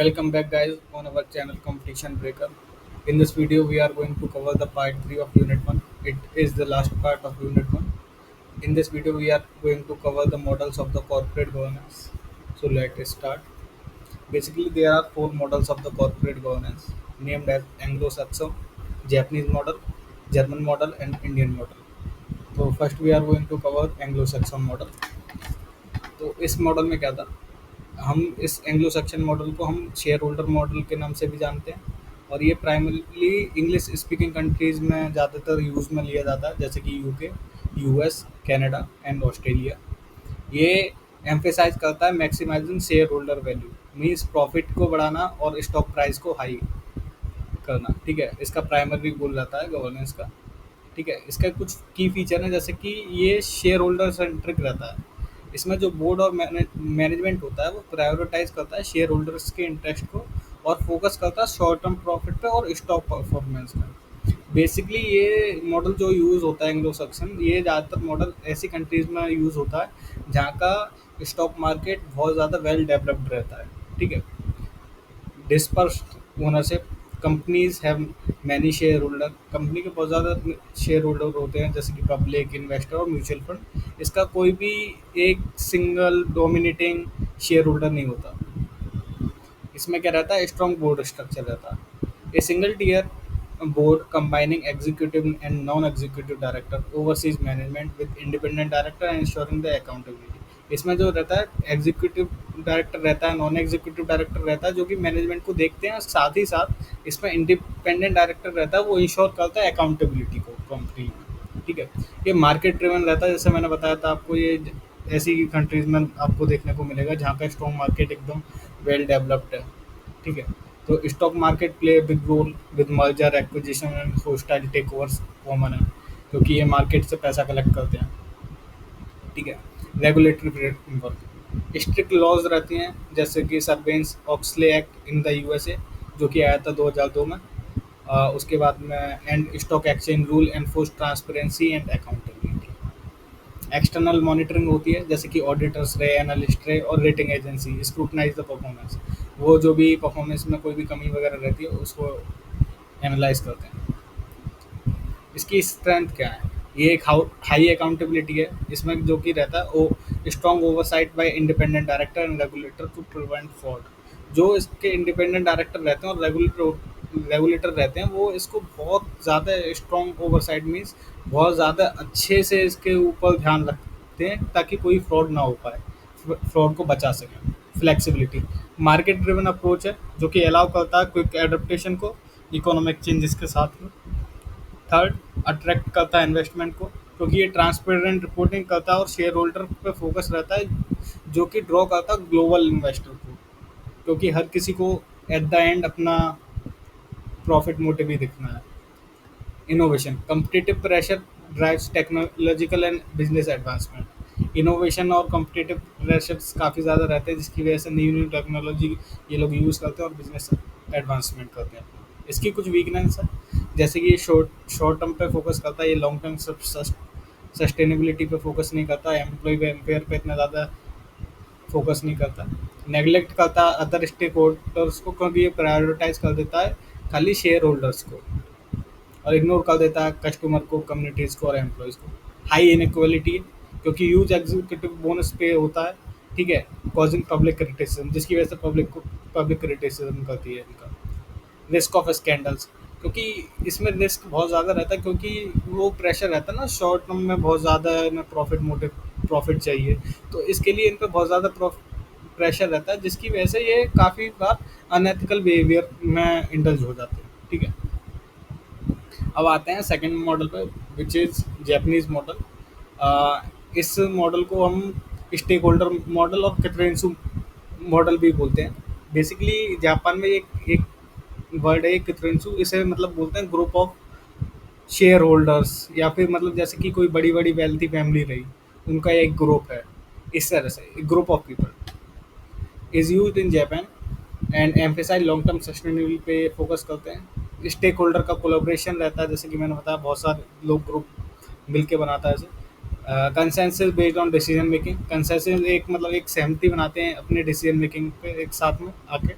Welcome back, guys, on our channel Competition Breaker. In this video, we are going to cover the part 3 of Unit 1. It is the last part of Unit 1. In this video, we are going to cover the models of the corporate governance. So, let's start. Basically, there are four models of the corporate governance named as Anglo-Saxon, Japanese model, German model, and Indian model. So, first, we are going to cover Anglo-Saxon model. तो इस model में क्या था, हम इस Anglo Saxon model को हम share holder model के नाम से भी जानते हैं और ये प्राइमरीली इंग्लिश स्पीकिंग कंट्रीज़ में ज़्यादातर यूज़ में लिया जाता है, जैसे कि UK, US, Canada and Australia. ये एम्फेसाइज करता है maximizing shareholder value, means profit को बढ़ाना और स्टॉक प्राइस को हाई करना। ठीक है, इसका प्राइमरी गोल रहता है गवर्नेंस का। ठीक है, इसका कुछ की फीचर है, जैसे कि ये शेयर होल्डर सेंट्रिक रहता है। इसमें जो बोर्ड और मैनेजमेंट होता है वो प्रायोरिटाइज करता है शेयर होल्डर्स के इंटरेस्ट को और फोकस करता है शॉर्ट टर्म प्रॉफिट पे और स्टॉक परफॉर्मेंस में। बेसिकली ये मॉडल जो यूज़ होता है एंग्लो सक्सन, ये ज़्यादातर मॉडल ऐसी कंट्रीज़ में यूज़ होता है जहाँ का स्टॉक मार्केट बहुत ज़्यादा वेल डेवलप्ड रहता है। ठीक है, dispersed ownership, companies have many share holder, company के बहुत ज़्यादा शेयर होल्डर होते हैं, जैसे कि पब्लिक, इन्वेस्टर और म्यूचुअल फंड। इसका कोई भी एक सिंगल डोमिनेटिंग शेयर होल्डर नहीं होता। इसमें क्या रहता है, स्ट्रॉन्ग बोर्ड स्ट्रक्चर रहता है। A single tier board combining executive and non executive director oversees management with independent director and ensuring the accountability. इसमें जो रहता है एग्जीक्यूटिव डायरेक्टर रहता है, नॉन एग्जीक्यूटिव डायरेक्टर रहता है जो कि मैनेजमेंट को देखते हैं, साथ ही साथ इसमें इंडिपेंडेंट डायरेक्टर रहता है, वो इंश्योर करता है अकाउंटेबिलिटी को कंपनी में। ठीक है, ये मार्केट ड्रिवन रहता है, जैसे मैंने बताया था आपको। ये ऐसी कंट्रीज में आपको देखने को मिलेगा जहाँ का स्ट्रॉन्ग मार्केट एकदम वेल डेवलप्ड है। ठीक है, तो stock market play big role with merger acquisition and hostile takeovers common है, क्योंकि ये मार्केट से पैसा कलेक्ट करते हैं। ठीक है, रेगुलेटरी फ्रेमवर्क, स्ट्रिक्ट लॉज रहती हैं, जैसे कि servants Oxley act in the USA जो कि आया था 2002 में। उसके बाद में and stock exchange rule enforce transparency and accountability. External monitoring होती है, जैसे कि ऑडिटर्स रहे, एनालिस्ट रहे और rating agency scrutinise the performance. वो जो भी परफॉर्मेंस में कोई भी कमी वगैरह रहती है उसको एनालाइज करते हैं। इसकी स्ट्रेंथ क्या है, ये एक हाई अकाउंटेबिलिटी है, इसमें जो कि रहता है वो strong oversight by independent director and regulator to prevent fraud. जो इसके इंडिपेंडेंट डायरेक्टर रहते हैं और रेगुलेटर रहते हैं, वो इसको बहुत ज़्यादा स्ट्रॉन्ग ओवरसाइट मीन्स बहुत ज़्यादा अच्छे से इसके ऊपर ध्यान रखते हैं ताकि कोई फ्रॉड ना हो पाए, फ्रॉड को बचा सकें। फ्लेक्सिबिलिटी, मार्केट ड्रिवन अप्रोच है जो कि अलाउ करता है क्विक एडेप्टेशन को इकोनॉमिक चेंजेस के साथ में। थर्ड, अट्रैक्ट करता है इन्वेस्टमेंट को, क्योंकि ये ट्रांसपेरेंट रिपोर्टिंग करता है और शेयर होल्डर पे फोकस रहता है, जो कि ड्रॉ करता है ग्लोबल इन्वेस्टर को, क्योंकि हर किसी को एट द एंड अपना प्रॉफिट मोटिव ही दिखना है। Innovation, competitive pressure drives technological and business advancement. Innovation और कम्पिटिटिव प्रेशर्स काफ़ी ज़्यादा रहते हैं, जिसकी वजह से न्यू न्यू टेक्नोलॉजी ये लोग यूज़ करते हैं और बिजनेस एडवांसमेंट करते हैं। इसकी कुछ वीकनेस है, जैसे कि ये शॉर्ट टर्म पे फोकस करता है, ये लॉन्ग टर्म सस्टेनेबिलिटी पे फोकस नहीं करता, एम्प्लॉय वेलफेयर पे इतना ज़्यादा फोकस नहीं करता, नेगलेक्ट करता अदर स्टेक होल्डर्स को, क्योंकि ये प्रायोरिटाइज कर देता है खाली शेयर होल्डर्स को और इग्नोर कर देता है कस्टमर को, कम्युनिटीज़ को और एम्प्लॉयज़ को। हाई इनक्वालिटी, क्योंकि ह्यूज एग्जीक्यूटिव बोनस पे होता है। ठीक है, कॉजिंग पब्लिक क्रिटिसिज्म, जिसकी वजह से पब्लिक क्रिटिसिज्म करती है इनका। रिस्क ऑफ स्कैंडल्स, क्योंकि इसमें रिस्क बहुत ज़्यादा रहता है, क्योंकि वो प्रेशर रहता है ना, शॉर्ट टर्म में बहुत ज़्यादा इन्हें प्रॉफिट चाहिए, तो इसके लिए इन पर बहुत ज़्यादा प्रेशर रहता है, जिसकी वजह से ये काफ़ी बार अनएथिकल बिहेवियर में इंडल्ज हो जाते हैं। ठीक है, अब आते हैं सेकंड मॉडल पे, विच इज़ जैपनीज मॉडल। इस मॉडल को हम स्टेक होल्डर मॉडल और कित्रेंसु मॉडल भी बोलते हैं। बेसिकली जापान में एक वर्ड है कित्रेंसु, इसे मतलब बोलते हैं ग्रुप ऑफ शेयर होल्डर्स, या फिर मतलब जैसे कि कोई बड़ी बड़ी वेल्थी फैमिली रही, उनका एक ग्रुप है। इस तरह से group of people is use in Japan and emphasize long term sustainability पे फोकस करते हैं। स्टेक होल्डर का कोलाब्रेशन रहता है, जैसे कि मैंने बताया बहुत सारे लोग ग्रुप मिलके बनाता है इसे। Consensus based on decision making, consensus एक मतलब एक सहमति बनाते हैं अपने डिसीजन मेकिंग पे एक साथ में आके।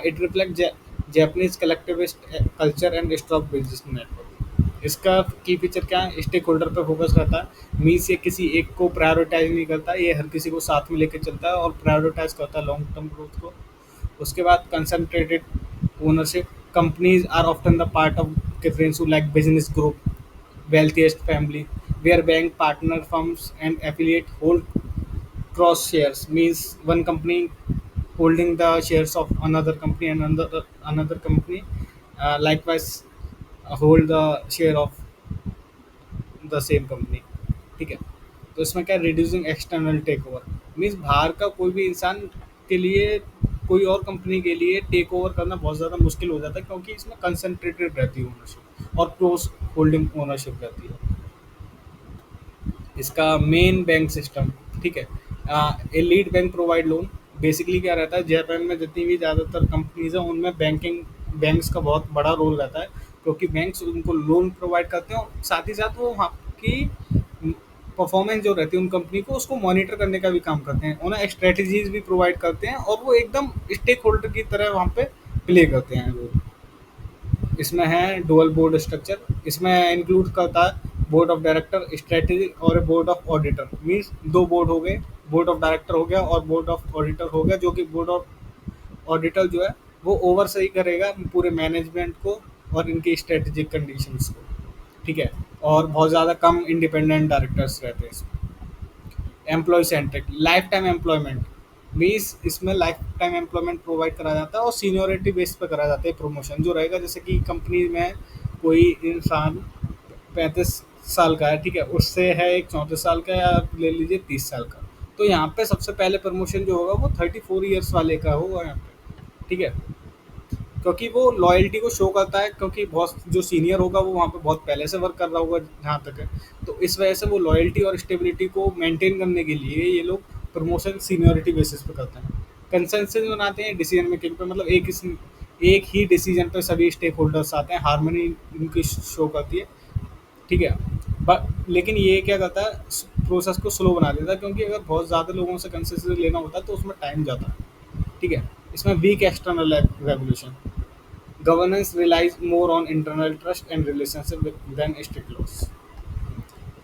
It reflect Japanese collectivist culture and strong business network. इसका की फीचर क्या है? स्टेक होल्डर पे फोकस रहता है, मीन्स ये किसी एक को प्रायोरिटाइज नहीं करता, ये हर किसी को साथ में लेकर चलता है और प्रायोरिटाइज करता है लॉन्ग टर्म ग्रोथ को। उसके बाद concentrated ownership, companies are often the part of difference like business group, wealthiest family, where bank partner firms and affiliate hold cross shares, means one company holding the shares of another company and another company likewise hold the share of the same company. ठीक है, तो इसमें क्या, reducing external takeover, means बाहर का कोई भी इंसान के लिए कोई और कंपनी के लिए टेक ओवर करना बहुत ज़्यादा मुश्किल हो जाता है, क्योंकि इसमें कंसंट्रेटेड रहती है ओनरशिप और क्लोज होल्डिंग ओनरशिप रहती है। इसका मेन बैंक सिस्टम, ठीक है, a lead bank provide loan. Basically क्या रहता है, जापान में जितनी भी ज़्यादातर कंपनीज हैं उनमें बैंक्स का बहुत बड़ा रोल रहता है, क्योंकि बैंक्स उनको लोन प्रोवाइड करते हैं और साथ ही साथ वो वहाँ की परफॉर्मेंस जो रहती है उन कंपनी को उसको मॉनिटर करने का भी काम करते हैं, उन्हें स्ट्रेटजीज भी प्रोवाइड करते हैं और वो एकदम स्टेक होल्डर की तरह वहाँ पे प्ले करते हैं वो। इसमें है डुअल बोर्ड स्ट्रक्चर, इसमें इंक्लूड करता है बोर्ड ऑफ डायरेक्टर, स्ट्रेटेजी और बोर्ड ऑफ ऑडिटर, मीन्स दो बोर्ड हो गए, बोर्ड ऑफ डायरेक्टर हो गया और बोर्ड ऑफ ऑडिटर हो गया, जो कि बोर्ड ऑफ ऑडिटर जो है वो ओवरसही करेगा पूरे मैनेजमेंट को और इनकी स्ट्रेटेजिक कंडीशंस को। ठीक है, और बहुत ज़्यादा कम इंडिपेंडेंट डायरेक्टर्स रहते हैं इसमें। Employee centric, life time employment, means इसमें लाइफ टाइम एम्प्लॉयमेंट प्रोवाइड करा जाता है और सीनियोरिटी बेस पर करा जाता है प्रमोशन जो रहेगा, जैसे कि कंपनी में कोई इंसान 35 साल का है, ठीक है, उससे है एक 34 साल का या ले लीजिए 30 साल का, तो यहाँ पे सबसे पहले प्रमोशन जो होगा वो 34 ईयर्स वाले का होगा यहाँ पे। ठीक है, क्योंकि वो लॉयल्टी को शो करता है, क्योंकि बहुत जो सीनियर होगा वो वहाँ पे बहुत पहले से वर्क कर रहा होगा जहाँ तक है, तो इस वजह से वो लॉयल्टी और स्टेबिलिटी को मेंटेन करने के लिए ये लोग प्रमोशन सीनियरिटी बेसिस पे करते हैं। कंसेंसस बनाते हैं डिसीजन मेकिंग पे, मतलब एक ही डिसीजन पे सभी स्टेक होल्डर्स आते हैं, हार्मनी इनकी शो करती है। ठीक है, बट लेकिन ये क्या करता है, प्रोसेस को स्लो बना देता है, क्योंकि अगर बहुत ज़्यादा लोगों से कंसेंसस लेना होता है तो उसमें टाइम जाता है। ठीक है, इसमें weak external regulation, governance relies more on internal trust and relationship with than strict laws.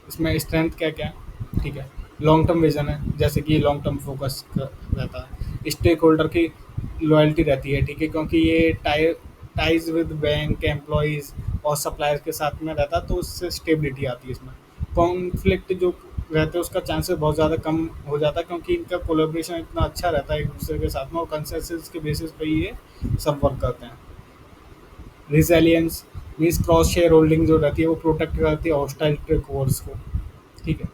इसमें स्ट्रेंथ क्या क्या है, ठीक है, लॉन्ग टर्म विजन है, जैसे कि लॉन्ग टर्म फोकस रहता है, स्टेक होल्डर की लॉयल्टी रहती है, ठीक है, क्योंकि ये टाइज विद बैंक एम्प्लॉयज़ और सप्लायर्स के साथ में रहता है, तो उससे स्टेबिलिटी आती है। इसमें कॉन्फ्लिक्ट जो रहते हैं उसका चांसेस बहुत ज़्यादा कम हो जाता है, क्योंकि इनका कोलेब्रेशन इतना अच्छा रहता है एक दूसरे के साथ में और कंसेंसस के बेसिस पे ही ये सब वर्क करते हैं। रिजेलियंस, मीन्स क्रॉस शेयर होल्डिंग जो रहती है वो प्रोटेक्ट करती है हॉस्टाइल टेक ओवर्स को। ठीक है,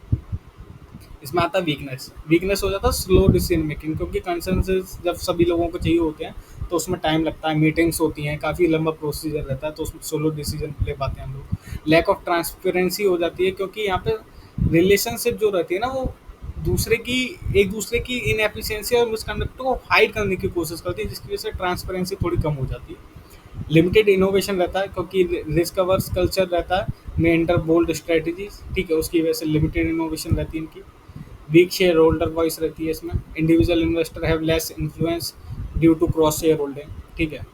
इसमें आता है वीकनेस, वीकनेस हो जाता है स्लो डिसीजन मेकिंग, क्योंकि कंसेंसस जब सभी लोगों को चाहिए होते हैं तो उसमें टाइम लगता है, मीटिंग्स होती हैं, काफ़ी लंबा प्रोसीजर रहता है, तो उसमें सोलो डिसीजन ले पाते हैं हम लोग। लैक ऑफ ट्रांसपेरेंसी हो जाती है, क्योंकि यहाँ पे रिलेशनशिप जो रहती है ना वो दूसरे की एक दूसरे की इनएफिशिएंसी और मिसकंडक्ट को हाइड करने की कोशिश करती है, जिसकी वजह से ट्रांसपेरेंसी थोड़ी कम हो जाती है। लिमिटेड इनोवेशन रहता है, क्योंकि रिस्क अवर्स कल्चर रहता है, मेंटर बोल्ड स्ट्रेटजीज, ठीक है, उसकी वजह से लिमिटेड इनोवेशन रहती है इनकी। वीक शेयर होल्डर वॉइस रहती है इसमें, individual investor have less influence due to cross shareholding. ठीक है,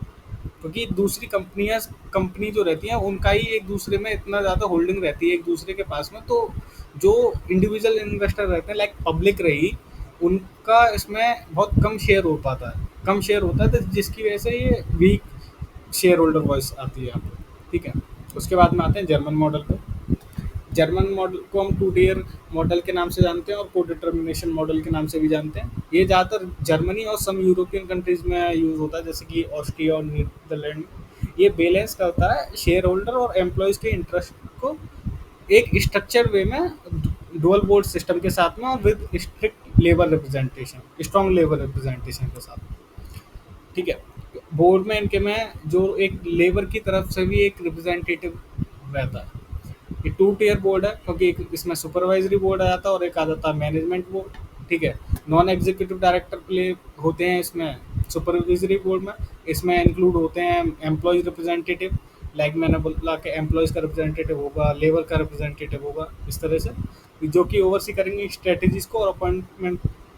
क्योंकि दूसरी कंपनी जो रहती हैं उनका ही एक दूसरे में इतना ज़्यादा होल्डिंग रहती है एक दूसरे के पास में, तो जो इंडिविजुअल इन्वेस्टर रहते हैं लाइक पब्लिक रही, उनका इसमें बहुत कम शेयर हो पाता है, कम शेयर होता है, तो जिसकी वजह से ये वीक शेयर होल्डर वॉइस आती है यहाँ पे। ठीक है, उसके बाद में आते हैं जर्मन मॉडल पे। जर्मन मॉडल को हम टू टीयर मॉडल के नाम से जानते हैं और को डिटर्मिनेशन मॉडल के नाम से भी जानते हैं। ये ज़्यादातर जर्मनी और सम यूरोपियन कंट्रीज़ में यूज़ होता है, जैसे कि ऑस्ट्रिया और नीदरलैंड। ये बैलेंस करता है शेयर होल्डर और एम्प्लॉयज़ के इंटरेस्ट को एक स्ट्रक्चर्ड वे में, डुअल बोर्ड सिस्टम के साथ में और with strict labour representation, strong labour representation के साथ। ठीक है, बोर्ड में इनके में जो एक लेबर की तरफ से भी एक रिप्रेजेंटेटिव रहता है। ये टू टीयर बोर्ड है, क्योंकि एक इसमें सुपरवाइजरी बोर्ड आ जाता है और एक आ जाता है मैनेजमेंट बोर्ड। ठीक है, नॉन एग्जीक्यूटिव डायरेक्टर प्ले होते हैं इसमें सुपरवाइजरी बोर्ड में। इसमें इंक्लूड होते हैं एम्प्लॉयज़ रिप्रेजेंटेटिव, लाइक मैंने बोला कि एम्प्लॉयज़ का रिप्रेजेंटेटिव होगा, लेबर का रिप्रेजेंटेटिव होगा, इस तरह से, जो कि ओवरसी करेंगे स्ट्रेटजीज को और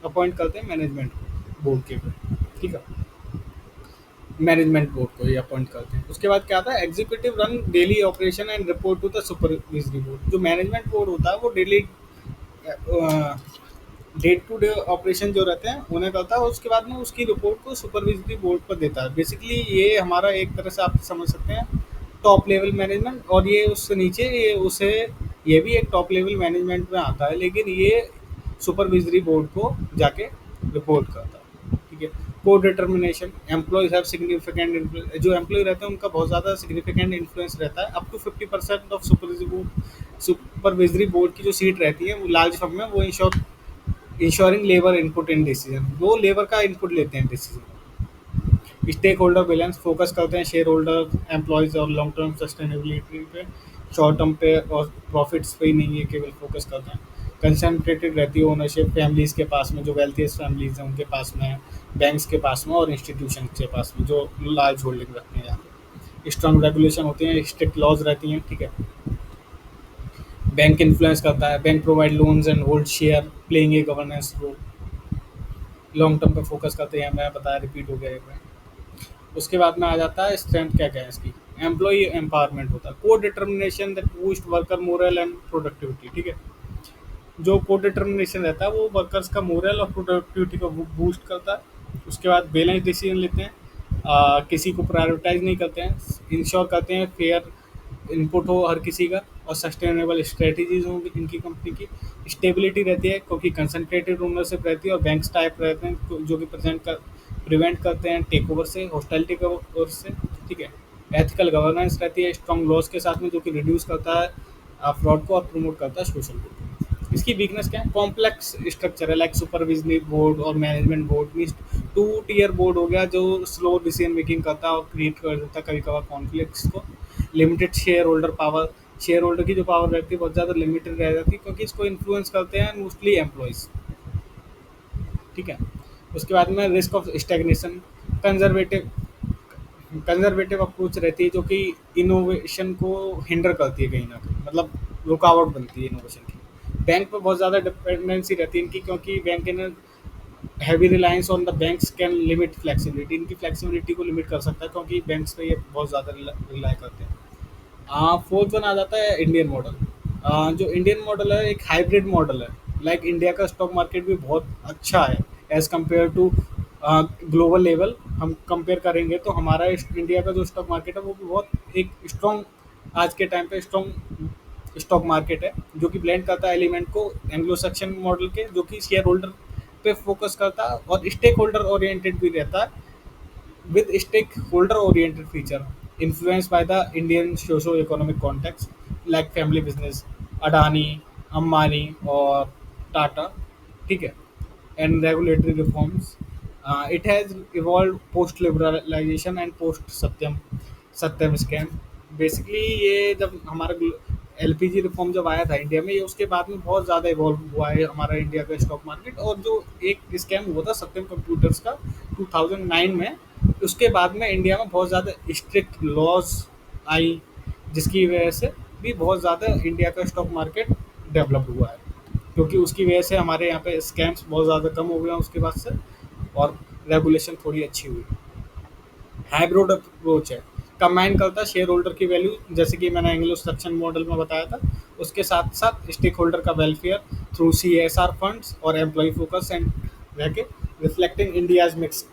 अपॉइंट करते हैं मैनेजमेंट को बोर्ड के ऊपर। ठीक है, मैनेजमेंट बोर्ड को ही अपॉइंट करते हैं। उसके बाद क्या आता है, executive run daily operation and report to the supervisory board. जो मैनेजमेंट बोर्ड होता है वो daily day to day operation जो रहते हैं उन्हें करता है, और उसके बाद में उसकी रिपोर्ट को सुपरविजरी बोर्ड पर देता है। बेसिकली ये हमारा एक तरह से आप समझ सकते हैं टॉप लेवल मैनेजमेंट, और ये उससे नीचे ये उसे ये भी एक टॉप लेवल मैनेजमेंट में आता है, लेकिन ये सुपरविजरी बोर्ड को जाके रिपोर्ट करता है। ठीक है। Codetermination, employees have significant, जो एम्प्लॉय रहते हैं उनका बहुत ज़्यादा सिग्निफिकेंट इन्फ्लुएंस रहता है। Up to 50% of supervisory board की जो सीट रहती है वो लार्ज फर्म में, वो ensuring labour input in decision, वो लेबर का इनपुट लेते हैं decision. Stakeholder balance, focus करते हैं शेयर होल्डर, एम्प्लॉयज और लॉन्ग टर्म सस्टेनेबिलिटी पे, शॉर्ट टर्म पे और प्रॉफिट्स पे ही नहीं है केवल फोकस करते हैं। कंसनट्रेटेड रहती है ओनरशिप फैमिलीज के पास में, जो वेल्थियस्ट फैमिलीज हैं उनके पास में, बैंक्स के पास में और इंस्टीट्यूशन के पास में जो लार्ज होल्डिंग रखते हैं यहाँ पे। स्ट्रॉन्ग रेगुलेशन होती है, स्ट्रिक्ट लॉज रहती हैं। ठीक है। बैंक इन्फ्लुएंस करता है, bank provide loans and hold share playing a governance role. Long term पे फोकस करते हैं, मैं बताया, रिपीट हो गया एक बार। उसके बाद में आ जाता है स्ट्रेंथ क्या क्या है इसकी। एम्प्लॉय एम्पावरमेंट होता है, को determination that boost worker moral and productivity. ठीक है। जो को डिटर्मिनेशन रहता है वो वर्कर्स का मोरल और प्रोडक्टिविटी को बूस्ट करता है। उसके बाद बैलेंस डिसीजन लेते हैं, किसी को प्रायोरिटाइज नहीं करते हैं, इंश्योर करते हैं फेयर इनपुट हो हर किसी का, और सस्टेनेबल स्ट्रेटजीज होंगी इनकी कंपनी की। स्टेबिलिटी रहती है क्योंकि कंसंट्रेटेड ओनरशिप रहती है, और बैंक्स टाइप रहते हैं जो कि प्रिवेंट करते हैं टेक ओवर से, हॉस्टाइलिटी टेक ओवर से। ठीक है। एथिकल गवर्नेंस रहती है स्ट्रॉन्ग लॉज के साथ में, जो कि रिड्यूस करता है फ्रॉड को और प्रमोट करता है सोशल को। इसकी वीकनेस क्या है, कॉम्प्लेक्स स्ट्रक्चर है, लाइक सुपरविजनरी बोर्ड और management board means two tier board हो गया, जो स्लो डिसीजन मेकिंग करता है और क्रिएट कर देता है कभी कभार कॉन्फ्लिक्ट्स को। Limited share holder power, share holder की जो पावर रहती है बहुत ज़्यादा लिमिटेड रह जाती है, क्योंकि इसको इन्फ्लुएंस करते हैं मोस्टली एम्प्लॉयज़। ठीक है। उसके बाद में risk of stagnation, conservative conservative approach रहती है, जो कि इनोवेशन को हिंडर करती है कहीं ना कहीं, मतलब रुकावट बनती है इनोवेशन की। बैंक पर बहुत ज़्यादा डिपेंडेंसी रहती है इनकी, क्योंकि bank in heavy reliance on the banks can limit flexibility, इनकी फ्लेक्सिबिलिटी को लिमिट कर सकता है, क्योंकि बैंक्स पे ये बहुत ज़्यादा रिलाई करते हैं। फोर्थ वन आ जाता है इंडियन मॉडल। जो इंडियन मॉडल है एक हाइब्रिड मॉडल है, लाइक इंडिया का स्टॉक मार्केट भी बहुत अच्छा है as compare to global level. हम कंपेयर करेंगे तो हमारा इंडिया का जो स्टॉक मार्केट है वो भी बहुत एक स्ट्रॉन्ग, आज के टाइम पे स्ट्रॉन्ग स्टॉक मार्केट है, जो कि ब्लेंड करता है एलिमेंट को एंग्लो सेक्शन मॉडल के, जो कि शेयर होल्डर पे फोकस करता है और स्टेक होल्डर ओरिएंटेड भी रहता है, with stakeholder oriented feature influenced by the Indian socio-economic context like family business, Adani, Ambani or Tata. ठीक है। And regulatory reforms. It has evolved post liberalization and post Satyam scam. Basically ये जब हमारा LPG reform जब आया था India में, ये उसके बाद में बहुत ज़्यादा इवॉल्व हुआ है हमारा इंडिया का स्टॉक मार्केट। और जो एक स्कैम हुआ था सत्यम कंप्यूटर्स का 2009 में, उसके बाद में इंडिया में बहुत ज़्यादा स्ट्रिक्ट लॉज आई, जिसकी वजह से भी बहुत ज़्यादा इंडिया का स्टॉक मार्केट डेवलप हुआ है, क्योंकि उसकी वजह से हमारे यहाँ पे स्कैम्स बहुत ज़्यादा कम हो गए हैं उसके बाद से, और रेगुलेशन थोड़ी अच्छी हुई। हाइब्रिड अप्रोच है, कंबाइन करता है शेयर होल्डर की वैल्यू, जैसे कि मैंने एंग्लो सैक्सन मॉडल में बताया था, उसके साथ साथ स्टेक होल्डर का वेलफेयर थ्रू CSR फंड्स और एम्प्लॉय फोकस एंड रह के रिफ्लेक्टिंग इंडियाज मिक्स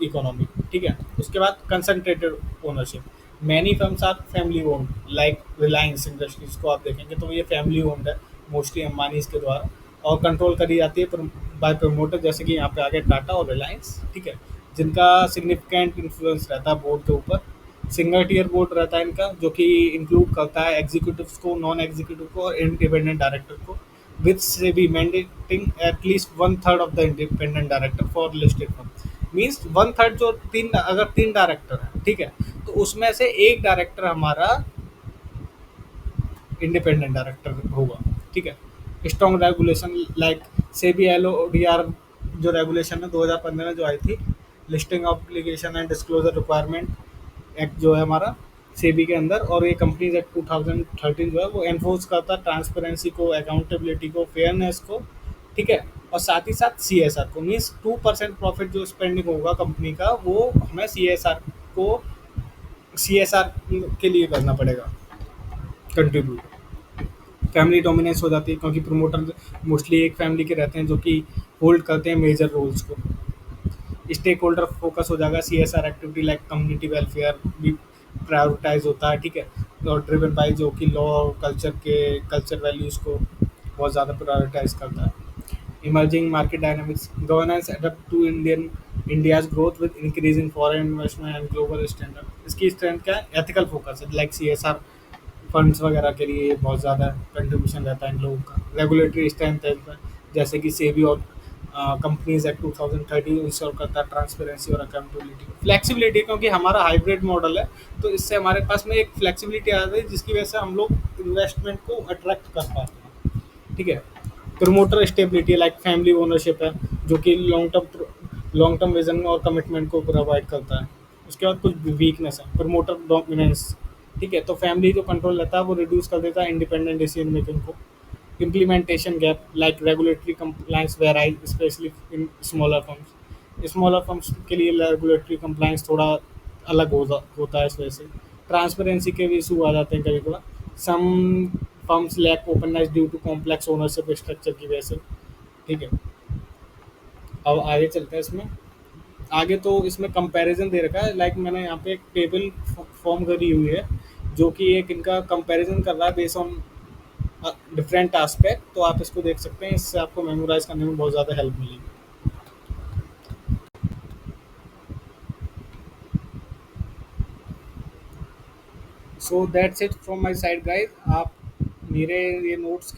इकोनॉमी। ठीक है। उसके बाद concentrated ownership, many firms are family owned, like Reliance industries को आप देखेंगे तो ये फैमिली ओन्ड है मोस्टली अंबानी के द्वारा, और कंट्रोल करी जाती है बाय प्रमोटर, जैसे कि यहाँ पे आ गए टाटा और रिलायंस। ठीक है। जिनका सिग्निफिकेंट इन्फ्लुएंस रहता है बोर्ड के ऊपर। सिंगल टियर बोर्ड रहता है इनका, जो कि इंक्लूड करता है एग्जीक्यूटिव्स को, नॉन एग्जीक्यूटिव को और इंडिपेंडेंट डायरेक्टर को, विथ से भी mandating at least one third of the independent director for listed firm. Means one third, जो अगर तीन डायरेक्टर हैं, ठीक है, तो उसमें से एक डायरेक्टर हमारा इंडिपेंडेंट डायरेक्टर होगा। ठीक है। Strong regulation like SEBI LODR, जो रेगुलेशन है 2015 में जो आई थी, listing obligation and disclosure requirement act जो है हमारा सेबी के अंदर, और ये कंपनीज एक्ट 2013 जो है वो एनफोर्स करता है ट्रांसपेरेंसी को, अकाउंटेबिलिटी को, फेयरनेस को। ठीक है। और साथ ही साथ CSR को, मीन्स 2% प्रॉफिट जो स्पेंडिंग होगा कंपनी का, वो हमें CSR आपको सीएसआर के लिए करना पड़ेगा कंट्रीब्यूट। फैमिली डोमिनेंस हो जाती है क्योंकि प्रमोटर मोस्टली एक फैमिली के रहते हैं जो कि होल्ड करते हैं मेजर रोल्स को। स्टेक होल्डर फोकस हो जाएगा, CSR activity like community welfare भी प्रायोरिटाइज होता है, ठीक है। और ड्रिवन बाई जो कि लॉ और कल्चर वैल्यूज़ को बहुत ज़्यादा प्रायोरिटाइज करता है। Emerging market dynamics governance adapt to India's growth with increase in foreign investment and global standard. इसकी स्ट्रेंथ क्या है? एथिकल फोकस है, लाइक सीएसआर फंड्स वगैरह के लिए बहुत ज़्यादा कंट्रीब्यूशन रहता है इन लोगों का। रेगुलेटरी स्ट्रेंथ है इनका, जैसे कि सेबी और कंपनीज एक्ट 2013 इंश्योर करता है ट्रांसपेरेंसी और अकाउंटेबिलिटी। फ्लेक्सिबिलिटी, क्योंकि हमारा हाइब्रिड मॉडल है तो इससे हमारे पास में एक फ्लेक्सिबिलिटी आ जाती है जिसकी वजह से हम लोग इन्वेस्टमेंट को अट्रैक्ट कर पाते हैं, ठीक है। Promoter stability like family ownership है जो कि लॉन्ग टर्म विजन और कमिटमेंट को प्रोवाइड करता है। उसके बाद कुछ वीकनेस है, प्रमोटर डोमिनेंस, ठीक है। तो फैमिली जो कंट्रोल रहता है वो रिड्यूस कर देता है इंडिपेंडेंट डिसीजन मेकिंग को। Implementation gap like regulatory compliance varies specially in smaller firms के लिए रेगुलेटरी कंप्लाइंस थोड़ा अलग होता है इस वजह से। ट्रांसपेरेंसी के भी इशू आ जाते हैं कभी कभार। Some firms lack openness due to complex ownership structure की वजह से, ठीक है। अब आगे चलते हैं इसमें। आगे तो इसमें कंपैरिजन दे रखा है, लाइक मैंने यहाँ पे एक टेबल फॉर्म करी हुई है जो कि एक इनका कंपैरिजन कर रहा है बेस्ड ऑन डिफरेंट एस्पेक्ट। तो आप इसको देख सकते हैं, इससे आपको मेमोराइज करने में बहुत ज़्यादा हेल्प मिलेगी। So that's it from my side guys. आप मेरे ये नोट्स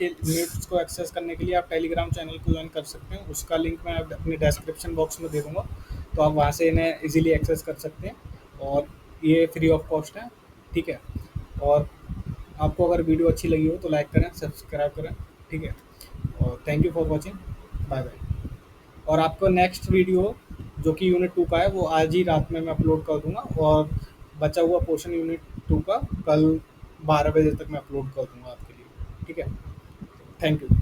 को एक्सेस करने के लिए आप टेलीग्राम चैनल को ज्वाइन कर सकते हैं, उसका लिंक मैं अपने डिस्क्रिप्शन बॉक्स में दे दूंगा। तो आप वहाँ से इन्हें इजीली एक्सेस कर सकते हैं और ये फ्री ऑफ कॉस्ट है, ठीक है। और आपको अगर वीडियो अच्छी लगी हो तो लाइक करें, सब्सक्राइब करें, ठीक है। और thank you for watching, bye bye. और आपको नेक्स्ट वीडियो जो कि यूनिट 2 का है वो आज ही रात में मैं अपलोड कर दूंगा, और बचा हुआ पोर्शन यूनिट 2 का कल 12 बजे तक मैं अपलोड कर दूंगा आपके लिए, ठीक है। Thank you.